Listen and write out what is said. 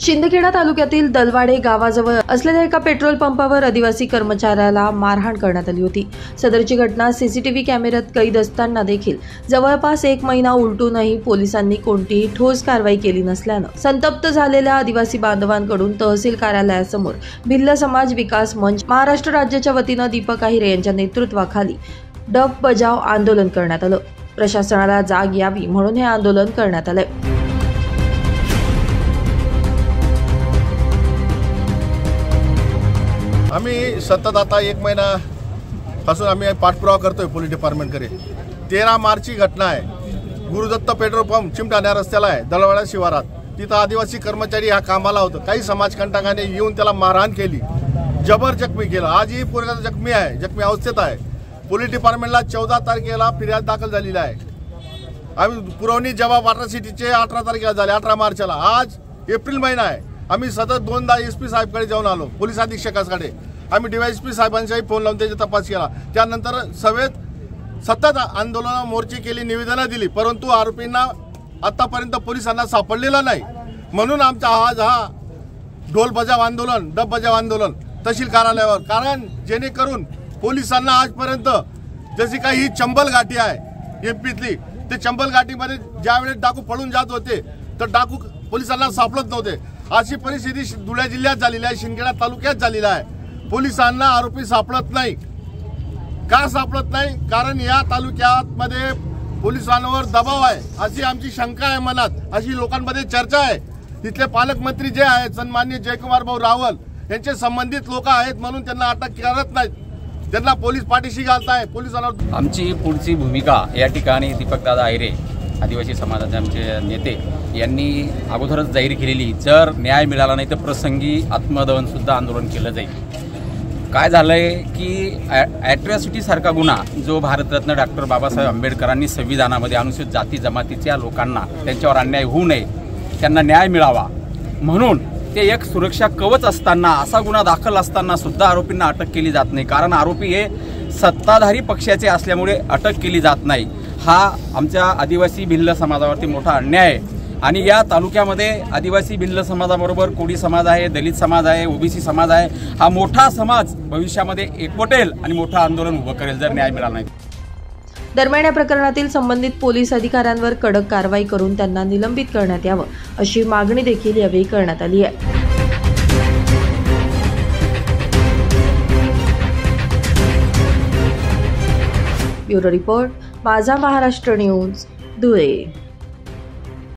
शिंदखेडा तालुक्यातील दलवाडे गावाजवळ असलेल्या एका पेट्रोल पंपावर आदिवासी कर्मचाऱ्याला मारहाण करण्यात आली होती। सदरची घटना सीसीटीव्ही कॅमेऱ्यात कैद असताना देखील जवळपास 1 महिना उलटूनही पोलिसांनी कोणतीही ठोस कारवाई केली नसल्यानं संतप्त झालेल्या आदिवासी बांधवांकडून तहसील कार्यालयासमोर भिल्ल समाज विकास मंच महाराष्ट्र राज्याच्या वतीनं दीपक आहिरे यांच्या नेतृत्वाखाली डब बजाव आंदोलन करण्यात आलं। प्रशासनाला जाग यावी म्हणून हे आंदोलन करण्यात आले। आम्ही सतत आता 1 महिना पासून आम्ही पाठपुरावा करतोय पोलीस डिपार्टमेंटकडे। 13 मार्चची घटना आहे। गुरुदत्त पेट्रोल पंप चिमटाण्या रस्त्याला आहे, दलवाडा शिवारात। तिथं आदिवासी कर्मचारी हा कामाला होता। काही समाजकंटकांनी येऊन त्याला मारहाण केली, जबर जखमी केलं। आजही पूर्ण जखमी आहे, जखमी अवस्थेत आहे। पोलीस डिपार्टमेंटला 14 तारखेला फिर्याद दाखल झालेली आहे। आम्ही पुरवणी जबाब अट्रॉसिटीचे 18 तारखेला झाले, 18 मार्चला। आज एप्रिल महिना आहे। आम्ही सतत 2दा एसपी साहेबकडे जाऊन आलो, पोलीस अधीक्षकाकडे। आम्ही डीवायएसपी साहेबांचाही फोन लावून त्याचा तपास केला। त्यानंतर सतत आंदोलन मोर्चे केली, निवेदनं दिली, परंतु आरोपींना आतापर्यंत पोलिसांना सापडलेला नाही। म्हणून आमचा आज हा ढोल बजाव आंदोलन, डब बजाव आंदोलन तहसील कार्यालयावर, कारण जेणेकरून पोलिसांना आजपर्यंत जशी काही ही चंबल घाटी आहे एमपीतली, ते चंबल घाटीमध्ये ज्यावेळेस डाकू पळून जात होते तर डाकू पोलिसांना सापडत नव्हते। अशी परिस्थिती धुळे जिल्ह्यात झालेली आहे, शिंदखेडा तालुक्यात झालेली आहे। पोलिसांना आरोपी सापडत नाही। का सापडत नाही? कारण या तालुक्यामध्ये पोलिसांवर दबाव आहे अशी आमची शंका आहे मनात, अशी लोकांमध्ये चर्चा आहे। तिथले पालकमंत्री जे आहेत सन्माननीय जयकुमार भाऊ रावल यांचे संबंधित लोक आहेत म्हणून त्यांना अटक करत नाहीत, त्यांना पोलीस पाठीशी घालताय। पोलिसांना आमची पुढची भूमिका या ठिकाणी दीपकदादा आहिरे आदिवासी समाजाचे आमचे नेते यांनी अगोदरच जाहीर केलेली, जर न्याय मिळाला नाही तर प्रसंगी आत्मदहनसुद्धा आंदोलन केलं जाईल। काय झालं आहे की ॲट्रॉसिटी सारखा गुन्हा जो भारतरत्न डॉक्टर बाबासाहेब आंबेडकरांनी संविधानामध्ये अनुसूचित जाती जमातीच्या लोकांना त्यांच्यावर अन्याय होऊ नये, त्यांना न्याय मिळावा म्हणून ते एक सुरक्षा कवच असताना असा गुन्हा दाखल असताना सुद्धा आरोपींना अटक केली जात नाही। कारण आरोपी हे सत्ताधारी पक्षाचे असल्यामुळे अटक केली जात नाही। हा आमच्या आदिवासी भिल्ल समाजावरती मोठा अन्याय आहे। आणि या तालुक्यामध्ये आदिवासी भिल्ल समाजाबरोबर कोळी समाज आहे, दलित समाज आहे, ओबीसी समाज आहे। हा मोठा समाज भविष्यामध्ये एकवटेल आणि मोठं आंदोलन उभं करेल जर न्याय मिळाला नाही। दरम्यान या प्रकरणातील संबंधित पोलीस अधिकाऱ्यांवर कडक कारवाई करून त्यांना निलंबित करण्यात यावं अशी मागणी देखील यावेळी करण्यात आली आहे। ब्युरो रिपोर्ट, माझा महाराष्ट्र न्यूज, धुळे।